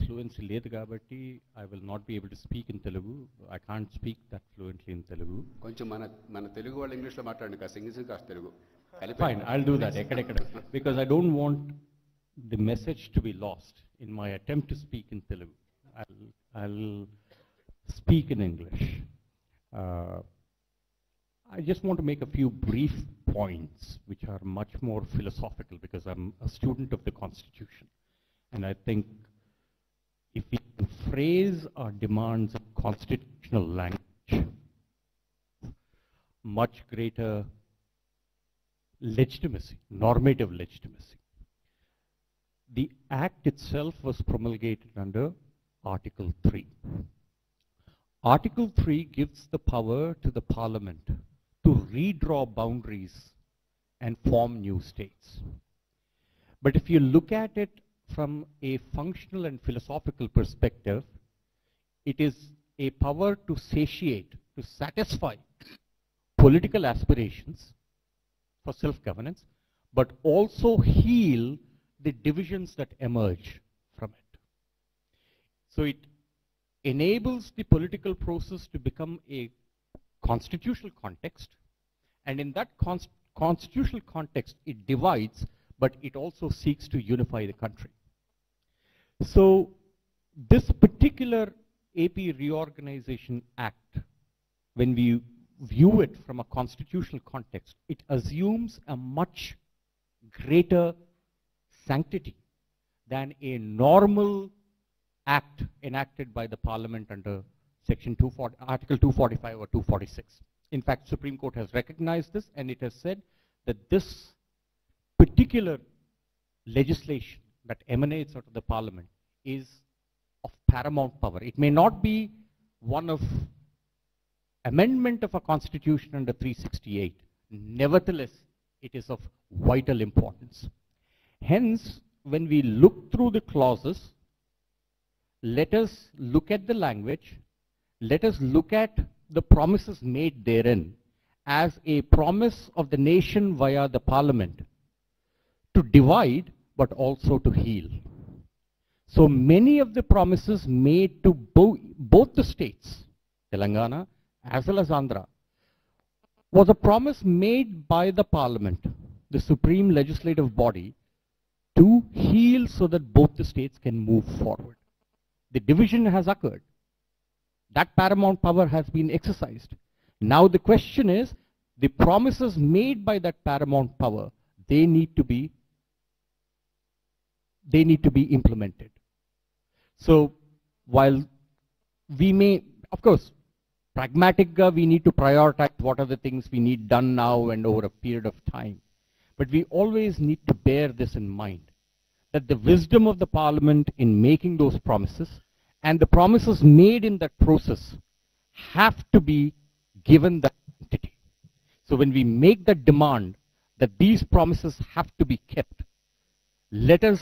fluency లేదు కాబట్టి I will not be able to speak in Telugu. I can't speak that fluently in Telugu. కొంచెం మన తెలుగు వాళ్ళు ఇంగ్లీష్లో మాట్లాడండి, కాస్త ఇంగ్లీష్ కాస్త Telugu. Fine, I'll do that. Because I don't want the message to be lost in my attempt to speak in Telugu. I'll speak in English. I just want to make a few brief points which are much more philosophical because I'm a student of the Constitution. And I think if we can phrase our demands in constitutional language, much greater legitimacy, normative legitimacy. The Act itself was promulgated under Article 3. Article 3 gives the power to the Parliament to redraw boundaries and form new states. But if you look at it from a functional and philosophical perspective, it is a power to satiate, to satisfy political aspirations for self-governance, but also heal the divisions that emerge from it. So it enables the political process to become a constitutional context, and in that constitutional context it divides, but it also seeks to unify the country. So this particular AP Reorganization Act, when we view it from a constitutional context, it assumes a much greater sanctity than a normal act enacted by the Parliament under Section 240, Article 245 or 246. In fact, Supreme Court has recognized this, and it has said that this particular legislation that emanates out of the Parliament is of paramount power. It may not be one of amendment of a constitution under 368. Nevertheless, it is of vital importance. Hence, when we look through the clauses, let us look at the language, let us look at the promises made therein as a promise of the nation via the Parliament to divide but also to heal. So many of the promises made to both the states, Telangana as well as Andhra, was a promise made by the Parliament, the supreme legislative body, to heal so that both the states can move forward. The division has occurred. That paramount power has been exercised. Now the question is, the promises made by that paramount power, they need to be implemented. So while we may, of course, pragmatically we need to prioritize what are the things we need done now and over a period of time. But we always need to bear this in mind, that the wisdom of the Parliament in making those promises and the promises made in that process have to be given that entity. So when we make that demand that these promises have to be kept, let us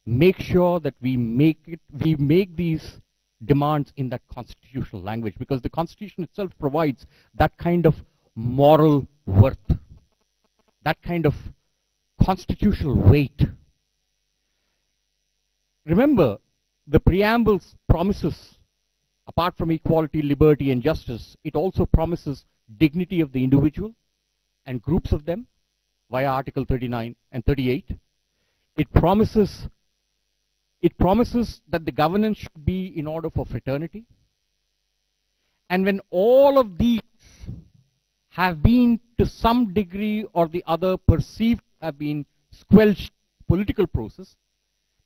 make sure that we make these demands in that constitutional language, because the Constitution itself provides that kind of moral worth, that kind of constitutional weight. Remember, the preamble's promises, apart from equality, liberty, and justice, it also promises dignity of the individual and groups of them via Article 39 and 38. It promises that the governance should be in order for fraternity. And when all of these have been to some degree or the other perceived have been squelched political process,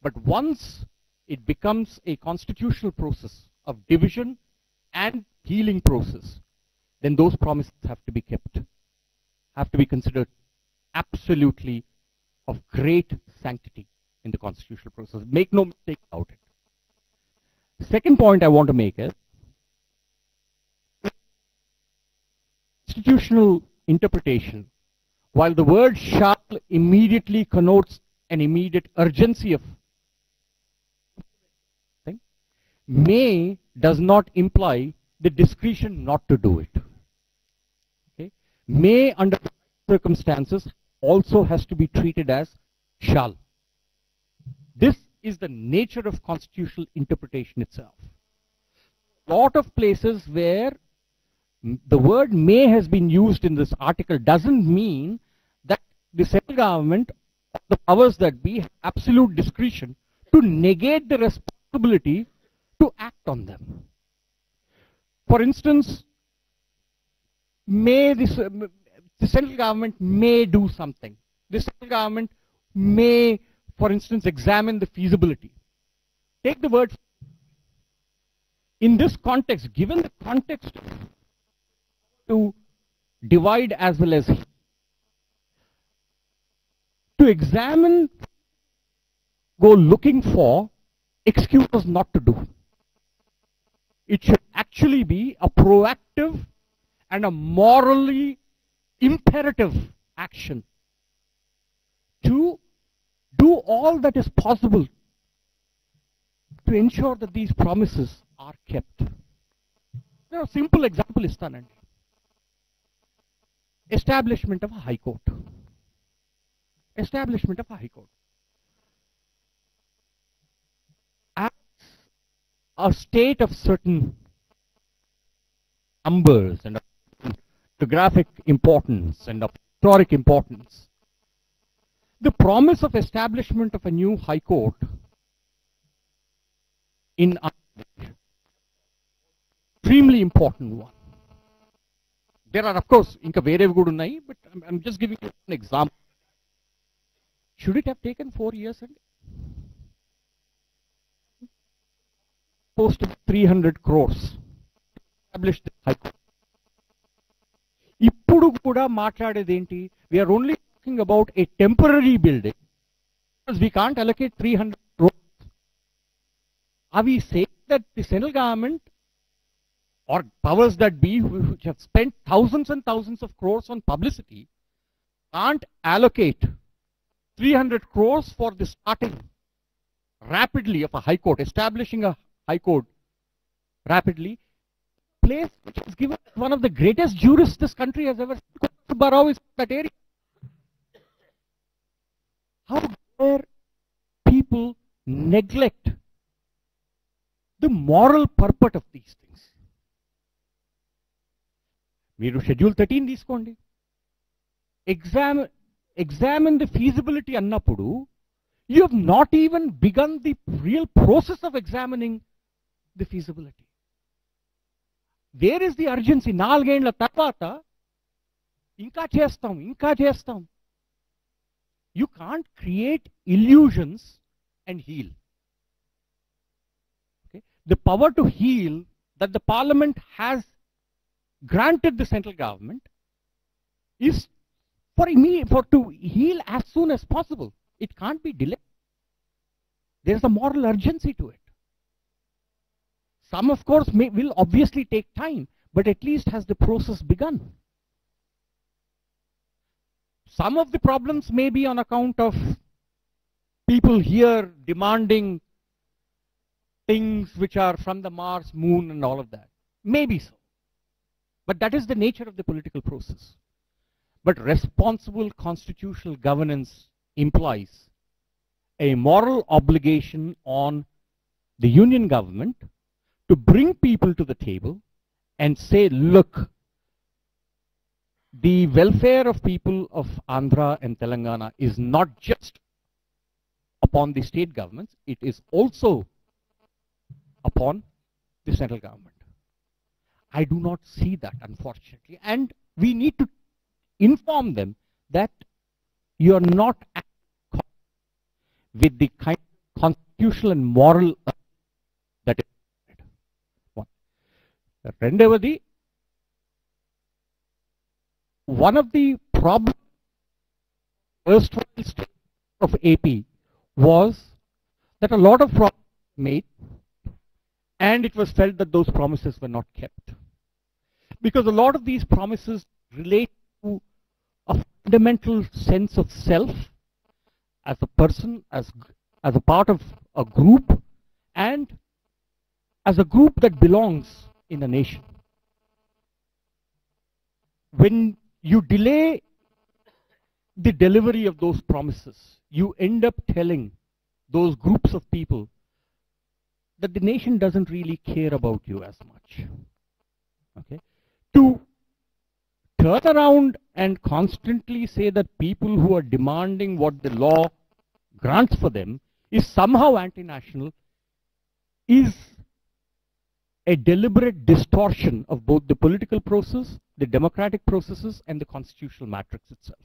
but once it becomes a constitutional process of division and healing process, then those promises have to be kept, have to be considered absolutely of great sanctity in the constitutional process. Make no mistake about it. The second point I want to make is, constitutional interpretation, while the word shall immediately connotes an immediate urgency of thing, may does not imply the discretion not to do it. Okay? May under circumstances also has to be treated as shall. This is the nature of constitutional interpretation itself. Lot of places where the word may has been used in this article doesn't mean that the central government, the powers that be, have absolute discretion to negate the responsibility to act on them. For instance, may this, the central government may do something. The central government may, for instance, examine the feasibility. Take the word. In this context, given the context to divide as well as to examine, go looking for excuses not to do. It should actually be a proactive and a morally imperative action to do all that is possible to ensure that these promises are kept. Now, a simple example is establishment of a high court. Establishment of a high court. As a state of certain numbers and of geographic importance and of historic importance, the promise of establishment of a new high court in extremely important one. There are, of course, inka vere good unnai, but I'm just giving you an example. Should it have taken 4 years? Post 300 crores. Established the high court. Ippudu kuda maatladedi enti? We are only talking about a temporary building because we can't allocate 300 crores. Are we saying that the central government or powers that be, which have spent thousands and thousands of crores on publicity, can't allocate 300 crores for the starting rapidly of a high court, establishing a high court rapidly, place which is given one of the greatest jurists this country has ever seen. Barrow is that area. How dare people neglect the moral purport of these things? Meeru schedule 13 తీసుకోండి. Examine the feasibility annappudu, you have not even begun the real process of examining the feasibility. Where is the urgency? 4 ఏళ్ల తర్వాత ఇంకా చేస్తాం. You can't create illusions and heal. Okay? The power to heal that the parliament has granted the central government is for to heal as soon as possible. It can't be delayed. There's a moral urgency to it. Some, of course, will obviously take time, but at least has the process begun. Some of the problems may be on account of people here demanding things which are from the Mars, Moon, and all of that. Maybe so. But that is the nature of the political process. But responsible constitutional governance implies a moral obligation on the union government to bring people to the table and say, look, the welfare of people of Andhra and Telangana is not just upon the state governments, it is also upon the central government. I do not see that, unfortunately, and we need to inform them that you are not acting with the kind of constitutional and moral that is one. Rendavadi, one of the problems erstwhile state of AP was that a lot of promises made, and it was felt that those promises were not kept. Because a lot of these promises relate to a fundamental sense of self as a person, as a part of a group, and as a group that belongs in a nation. When you delay the delivery of those promises, you end up telling those groups of people, that the nation doesn't really care about you as much. Okay? To turn around and constantly say that people who are demanding what the law grants for them is somehow anti-national is a deliberate distortion of both the political process, the democratic processes, and the constitutional matrix itself.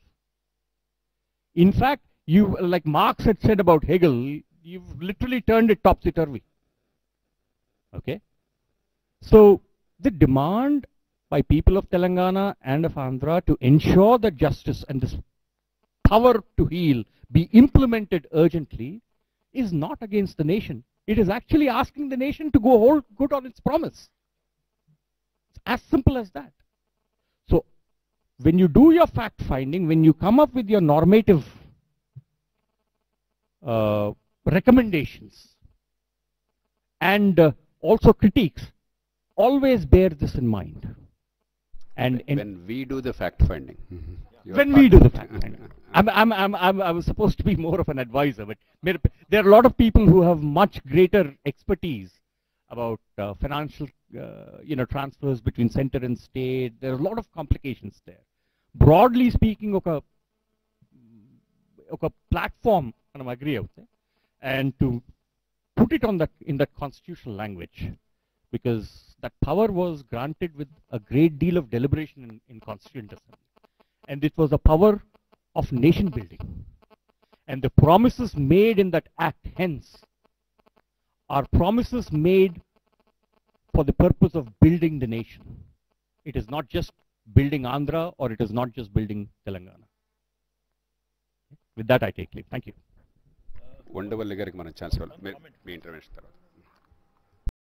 In fact, you, like Marx had said about Hegel, you've literally turned it topsy-turvy. Okay? So, the demand by people of Telangana and of Andhra to ensure that justice and this power to heal be implemented urgently is not against the nation. It is actually asking the nation to go hold good on its promise. It's as simple as that. So, when you do your fact-finding, when you come up with your normative recommendations and also critiques, always bear this in mind. And when we do the fact-finding. When we do the fact-finding. I was supposed to be more of an advisor, but there are a lot of people who have much greater expertise about financial transfers between center and state. There are a lot of complications there. Broadly speaking, oka platform, I agree, and to put it on in that constitutional language, because that power was granted with a great deal of deliberation in Constituent Assembly. And it was a power of nation building. And the promises made in that act, hence, are promises made for the purpose of building the nation. It is not just building Andhra, or it is not just building Telangana. With that, I take leave. Thank you. Undavalli gariki mana chance me intervention తర్వాత